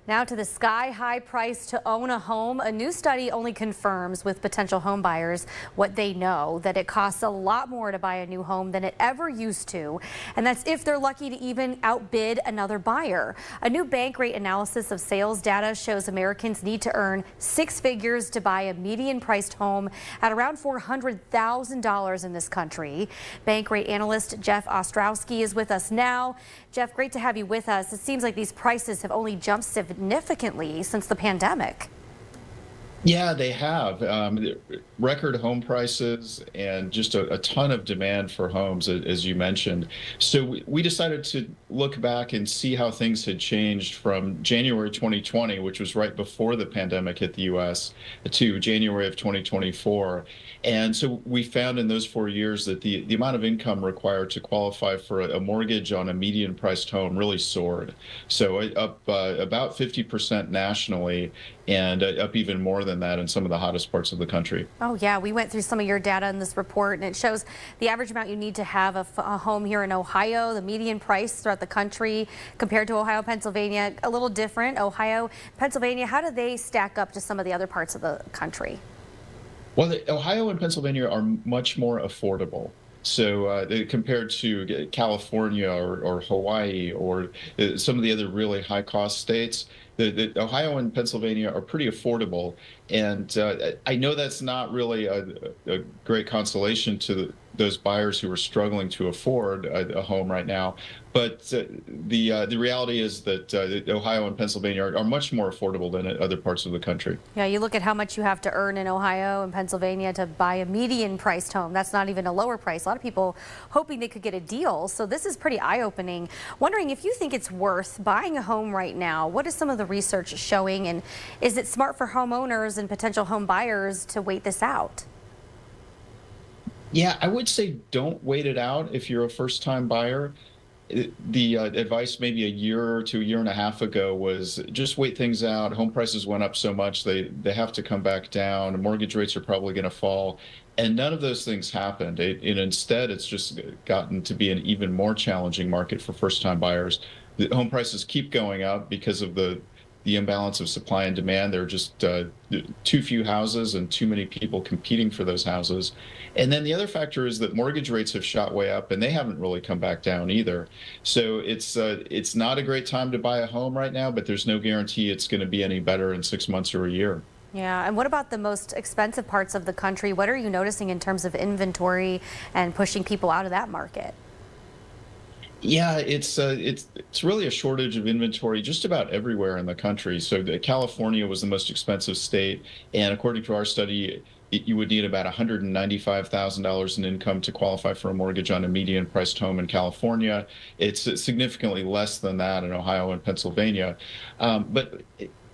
Now to the sky-high price to own a home. A new study only confirms with potential home buyers what they know, that it costs a lot more to buy a new home than it ever used to. And that's if they're lucky to even outbid another buyer. A new Bankrate analysis of sales data shows Americans need to earn six figures to buy a median-priced home at around $400,000 in this country. Bankrate analyst Jeff Ostrowski is with us now. Jeff, great to have you with us. It seems like these prices have only jumped significantly since the pandemic. Yeah, they have record home prices and just a ton of demand for homes, as you mentioned. So we decided to look back and see how things had changed from January 2020, which was right before the pandemic hit the U.S., to January of 2024. And so we found in those 4 years that the amount of income required to qualify for a mortgage on a median priced home really soared. So up about 50% nationally, and up even more than that in some of the hottest parts of the country. Oh yeah, we went through some of your data in this report, and it shows the average amount you need to have a home here in Ohio, the median price throughout the country compared to Ohio, Pennsylvania, a little different. Ohio, Pennsylvania, how do they stack up to some of the other parts of the country? Well, Ohio and Pennsylvania are much more affordable. So compared to California or Hawaii or some of the other really high cost states, the Ohio and Pennsylvania are pretty affordable. And I know that's not really a great consolation to those buyers who are struggling to afford a home right now. But the reality is that Ohio and Pennsylvania are much more affordable than other parts of the country. Yeah, you look at how much you have to earn in Ohio and Pennsylvania to buy a median priced home. That's not even a lower price. A lot of people hoping they could get a deal. So this is pretty eye-opening. Wondering if you think it's worth buying a home right now. What is some of the research showing, and is it smart for homeowners and potential home buyers to wait this out? Yeah, I would say don't wait it out if you're a first-time buyer. The advice maybe a year to a year and a half ago was just wait things out. Home prices went up so much they have to come back down. Mortgage rates are probably going to fall. And none of those things happened. And instead, it's just gotten to be an even more challenging market for first-time buyers. The home prices keep going up because of the imbalance of supply and demand. There are just too few houses and too many people competing for those houses. And then the other factor is that mortgage rates have shot way up, and they haven't really come back down either. So it's not a great time to buy a home right now, but there's no guarantee it's going to be any better in 6 months or a year. Yeah, and what about the most expensive parts of the country? What are you noticing in terms of inventory and pushing people out of that market? Yeah, it's really a shortage of inventory just about everywhere in the country. So California was the most expensive state, and according to our study, you would need about $195,000 in income to qualify for a mortgage on a median-priced home in California. It's significantly less than that in Ohio and Pennsylvania, but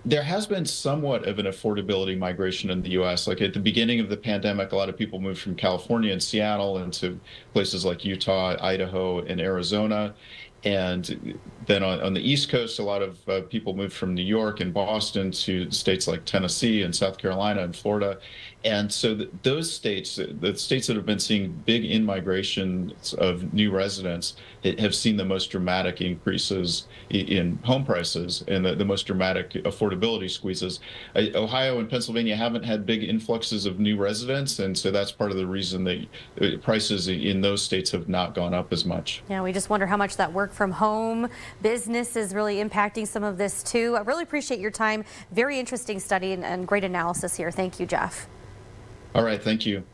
there has been somewhat of an affordability migration in the U.S. Like at the beginning of the pandemic, a lot of people moved from California and Seattle into places like Utah, Idaho, and Arizona. And then on the East Coast, a lot of people moved from New York and Boston to states like Tennessee and South Carolina and Florida. And so those states, the states that have been seeing big in-migration of new residents, have seen the most dramatic increases in home prices and the most dramatic affordability squeezes. Ohio and Pennsylvania haven't had big influxes of new residents, and so that's part of the reason that prices in those states have not gone up as much. Yeah, we just wonder how much that work from home business is really impacting some of this too. I really appreciate your time. Very interesting study and great analysis here. Thank you, Jeff. All right, thank you.